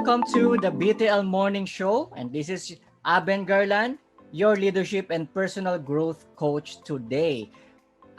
welcome to the BTL Morning Show. And this is Aben Garlan, your leadership and personal growth coach today.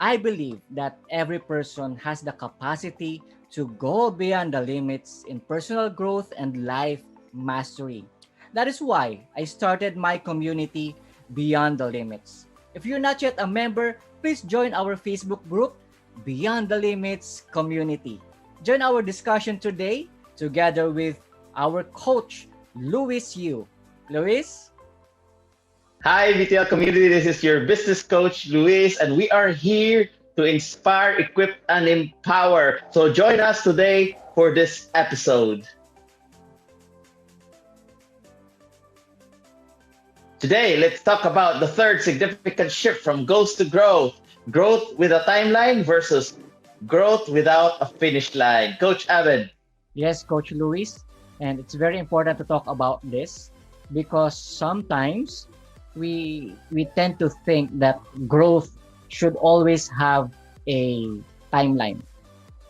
I believe that every person has the capacity to go beyond the limits in personal growth and life mastery. That is why I started my community Beyond the Limits. If you're not yet a member, please join our Facebook group, Beyond the Limits Community. Join our discussion today together with our coach, Luis Yu. Luis? Hi, BTL community. This is your business coach, Luis, and we are here to inspire, equip, and empower. So join us today for this episode. Today, let's talk about the third significant shift from goals to growth. Growth with a timeline versus growth without a finish line. Coach Aben. Yes, Coach Luis. And it's very important to talk about this because sometimes we tend to think that growth should always have a timeline,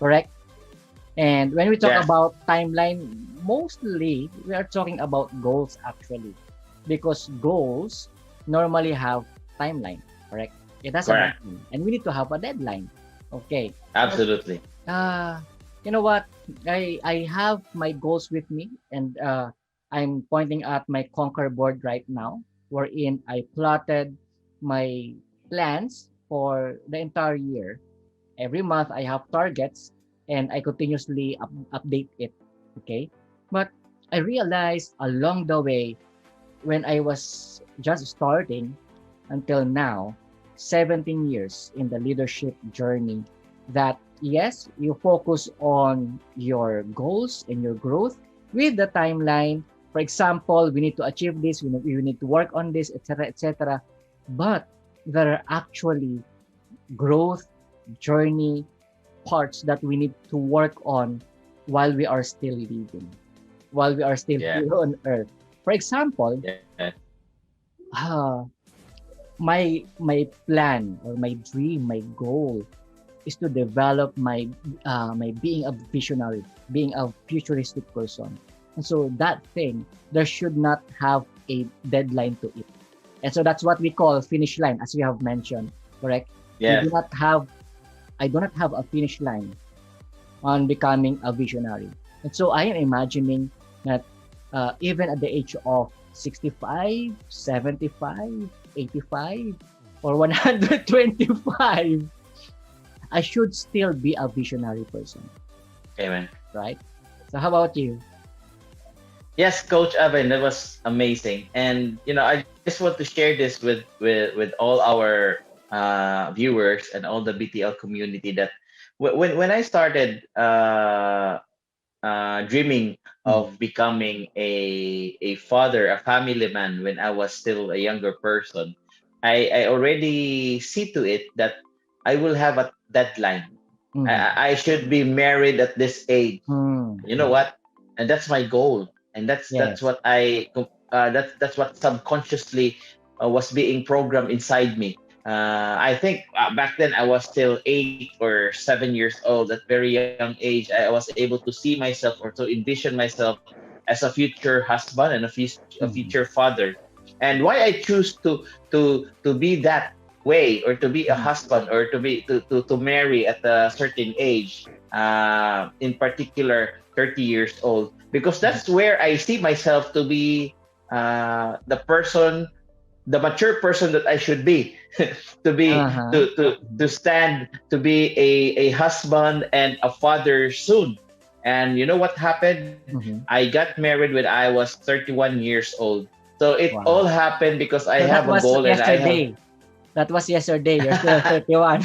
correct? And when we talk Yes. about timeline, mostly we are talking about goals actually, because goals normally have timeline, correct? It has a Correct. deadline, and we need to have a deadline. Okay. Absolutely. Uh, you know what? I have my goals with me, and I'm pointing at my Conquer board right now, wherein I plotted my plans for the entire year. Every month I have targets, and I continuously update it. Okay, but I realized along the way when I was just starting until now, 17 years in the leadership journey, that yes, you focus on your goals and your growth with the timeline. For example, we need to achieve this, we need to work on this, etc., etc. But there are actually growth journey parts that we need to work on while we are still living, while we are still Yeah. here on earth. For example, Yeah. uh, my plan or my dream, my goal is to develop my being a visionary, being a futuristic person. And so that thing, there should not have a deadline to it. And so that's what we call finish line, as we have mentioned, correct? We Yes. do not have, I do not have a finish line on becoming a visionary. And so I am imagining that even at the age of 65, 75, 85, or 125, I should still be a visionary person, Amen. right? So how about you? Yes, Coach Aben, that was amazing. And I just want to share this with all our viewers and all the BTL community that when I started dreaming Mm. of becoming a father, a family man when I was still a younger person, I already see to it that I will have a deadline. Mhm. I should be married at this age. Mm. You know what? And that's my goal, and that's Yes. what that's what subconsciously was being programmed inside me. I think back then I was still 8 or 7 years old. At very young age, I was able to see myself or to envision myself as a future husband and a future Mhm. father. And why I choose to be that way, or to be a Mhm. husband, or to marry at a certain age, in particular 30 years old, because Mhm. that's where I see myself to be the person, the mature person that I should be, to be Uh-huh. to stand to be a husband and a father soon. And you know what happened? Mhm. I got married when I was 31 years old. So it all Wow. happened because I So have that a was goal, and I have yesterday. That was yesterday. You're still 31.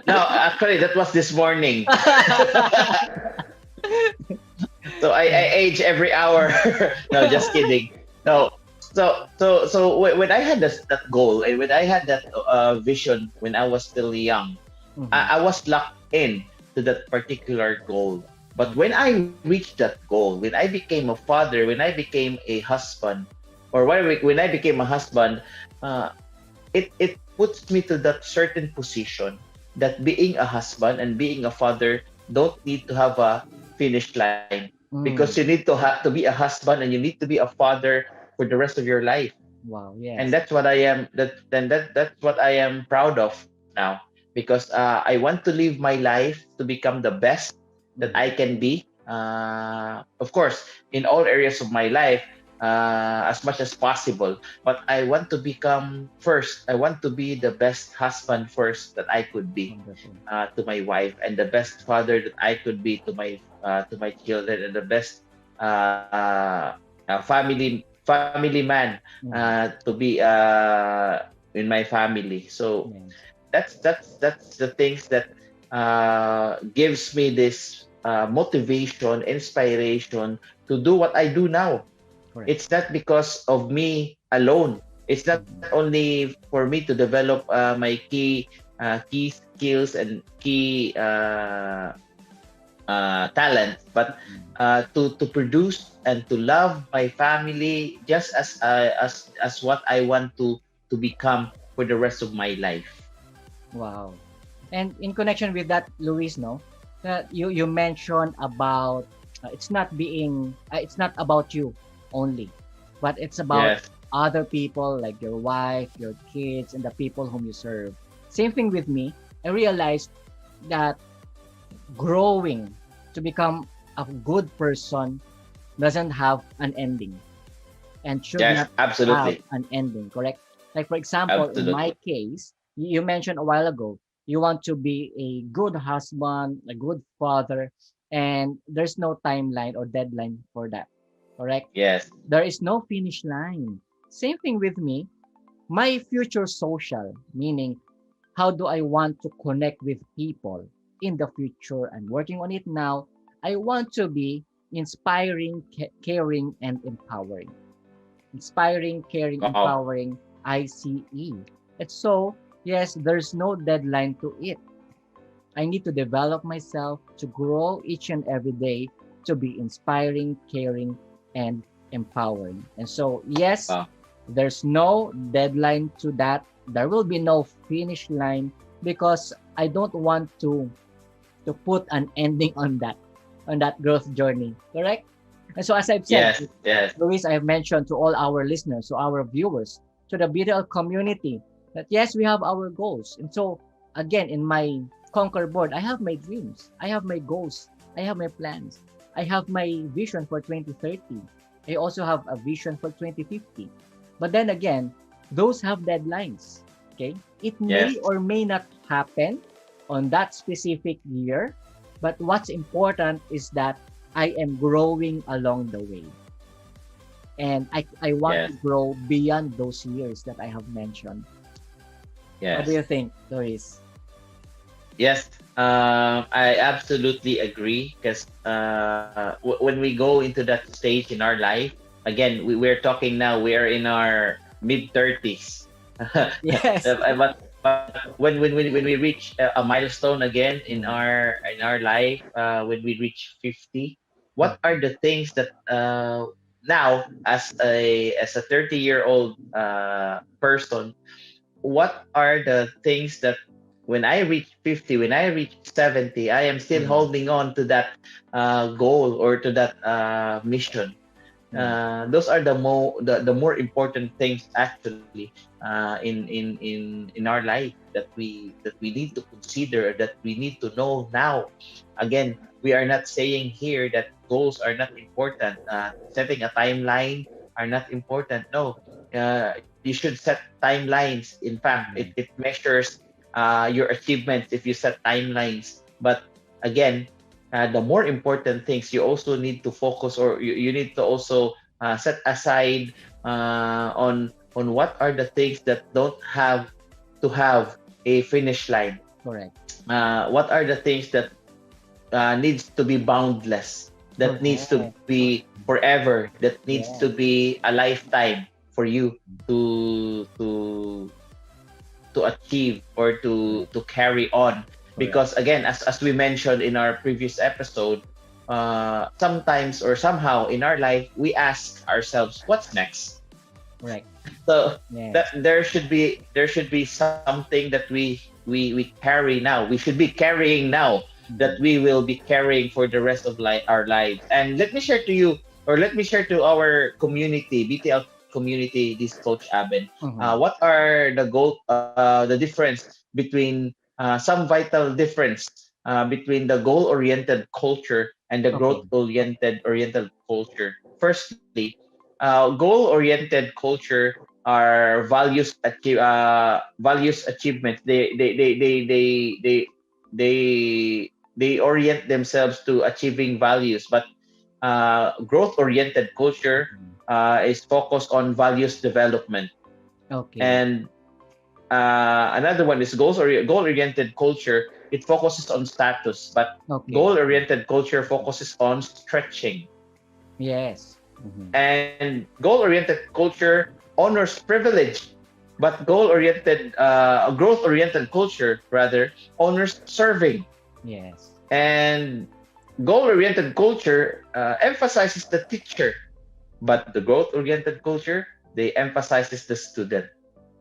no, actually that was this morning. So I age every hour. No, just kidding. No. When I had that goal, and when I had that vision when I was still young, Mhm. I was locked in to that particular goal. But when Okay. I reached that goal, when I became a father, when I became a husband, or when I became a husband, uh, it puts me to that certain position that being a husband and being a father don't need to have a finish line. Mm. because you need to have to be a husband and you need to be a father for the rest of your life. Wow. And Yes. that's what I am that's what I am proud of now, because I want to live my life to become the best that Mm. I can be, of course, in all areas of my life, as much as possible. But I want to become first, I want to be the best husband first that I could be, Wonderful. to my wife, and the best father that I could be to my children, and the best family man Mm. to be in my family. So Yes. that's the things that gives me this motivation, inspiration to do what I do now. Correct. It's not because of me alone. It's not Mm. only for me to develop my key skills and key talents, but Mm. to produce and to love my family just as what I want to become for the rest of my life. Wow. And in connection with that, Luis, no, that you mentioned about it's not about you only, but it's about Yes. other people like your wife, your kids, and the people whom you serve. Same thing with me. I realized that growing to become a good person doesn't have an ending and should Yes. not have Absolutely. an ending, correct? Like, for example, in my Absolutely. case, you mentioned a while ago, you want to be a good husband, a good father, and there's no timeline or deadline for that, correct? Yes. There is no finish line. Same thing with me. My future social, meaning how do I want to connect with people in the future and working on it now? I want to be inspiring, caring, and empowering. Inspiring, caring, Wow. empowering, ICE. And so, yes, there's no deadline to it. I need to develop myself to grow each and every day to be inspiring, caring, and empowering. And so, yes, Wow. there's no deadline to that. There will be no finish line because I don't want to put an ending on that growth journey. Correct? And so, as I've said, Yes. Yes. Luis, I have mentioned to all our listeners, to our viewers, to the BTL community, that yes, we have our goals. And so, again, in my Conquer board, I have my dreams, I have my goals, I have my plans, I have my vision for 2030. I also have a vision for 2050. But then again, those have deadlines. Okay, it may Yes. or may not happen on that specific year, but what's important is that I am growing along the way and I want to Yes. grow beyond those years that I have mentioned. What do you Yes. think, Doris? Yes. I absolutely agree, because when we go into that stage in our life, again, we're talking now. We are in our mid 30s. Yes. But when we reach a milestone again Mm, in our life, when we reach 50, mm, what are the things that now, as a 30-year-old person, what are the things that when I reach 50, when I reach 70, I am still mm, holding on to that goal or to that mission. mm, Those are the more important things actually, in our life, that we need to consider, that we need to know now. Again, we are not saying here that goals are not important, setting a timeline are not important. No, you should set timelines. In fact, it mm, measures your achievements if you set timelines. But again, the more important things, you also need to focus, or you need to also set aside on what are the things that don't have to have a finish line. correct. What are the things that needs to be boundless, that needs to Correct. be forever, that needs to Yes. be a lifetime for you to to achieve or Correct. to carry on. Correct. Because again, as we mentioned in our previous episode, sometimes or somehow in our life we ask ourselves, what's next? Correct. So that Yes. there should be something that we carry now, we should be carrying now, that Mhm. we will be carrying for the rest of our lives. And let me share to you, or let me share to our community, BTL community, this Coach Aben. Mhm. What are the difference between some vital difference between the goal-oriented culture and the Okay. growth-oriented culture. Firstly, goal-oriented culture are values achievements. They orient themselves to achieving values, but growth-oriented culture Mhm. is focused on values development. Okay. And another one is goal-oriented culture. It focuses on status, but Okay. goal-oriented culture focuses on stretching. Yes. Mhm. And goal-oriented culture honors privilege, but growth-oriented culture rather honors serving. Yes. And goal-oriented culture emphasizes the teacher, but the growth-oriented culture, they emphasizes the student.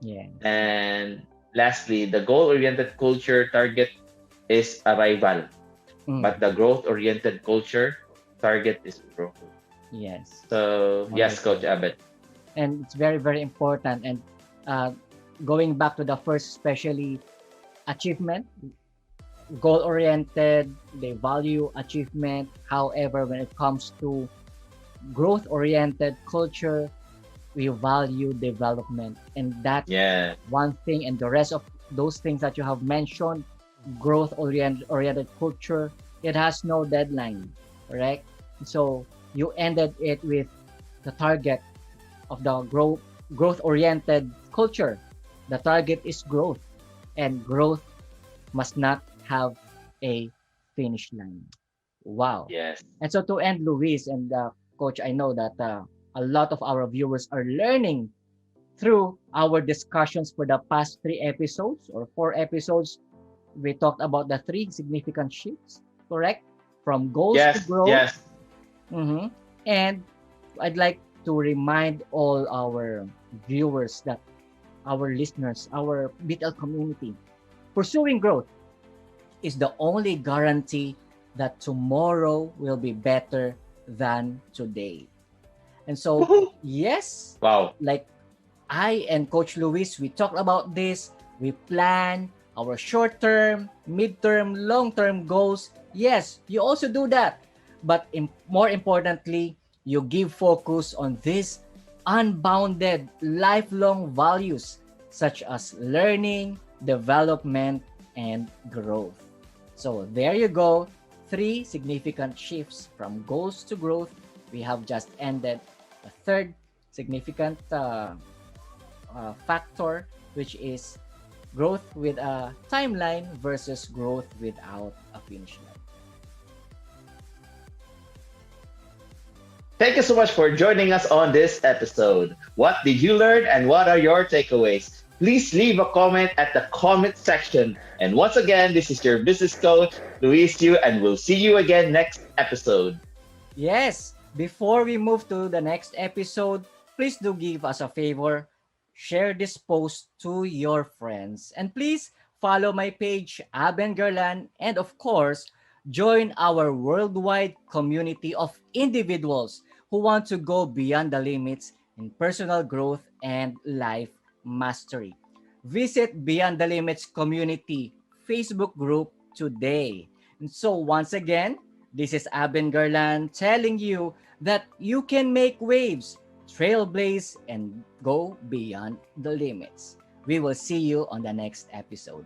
Yes. And lastly, the goal-oriented culture target is arrival, but the Mhm. growth-oriented culture target is growth. Yes. So yes, Coach Wonderful. Abbott. And it's very, very important. And uh, going back to the first, especially achievement, goal oriented, they value achievement. However, when it comes to growth oriented culture, we value development. And that Yeah. one thing, and the rest of those things that you have mentioned, growth oriented culture, it has no deadline, correct? So you ended it with the target of the growth oriented culture. The target is growth, and growth must not have a finish line. Wow. Yes. And so to end, Luis and Coach, I know that a lot of our viewers are learning through our discussions for the past 3 episodes or 4 episodes. We talked about the three significant shifts, correct? From goals to Yes. growth. Yes. Mhm. And I'd like to remind all our viewers that our listeners, our BTL community, pursuing growth is the only guarantee that tomorrow will be better than today. And so, Woohoo! yes, Wow. like I and Coach Luis, we talked about this. We plan our short term, mid term, long term goals. Yes, you also do that. But more importantly, you give focus on these unbounded lifelong values such as learning, development, and growth. So there you go. Three significant shifts from goals to growth. We have just ended a third significant factor, which is growth with a timeline versus growth without a finish line. Thank you so much for joining us on this episode. What did you learn and what are your takeaways? Please leave a comment at the comment section. And once again, this is your business coach, Luis Yu, and we'll see you again next episode. Yes, before we move to the next episode, please do give us a favor. Share this post to your friends. And please follow my page, Aben Garlan. And of course, join our worldwide community of individuals who want to go beyond the limits in personal growth and life mastery. Visit Beyond the Limits community Facebook group today. And so once again, this is Aben Garland telling you that you can make waves, trailblaze, and go beyond the limits. We will see you on the next episode.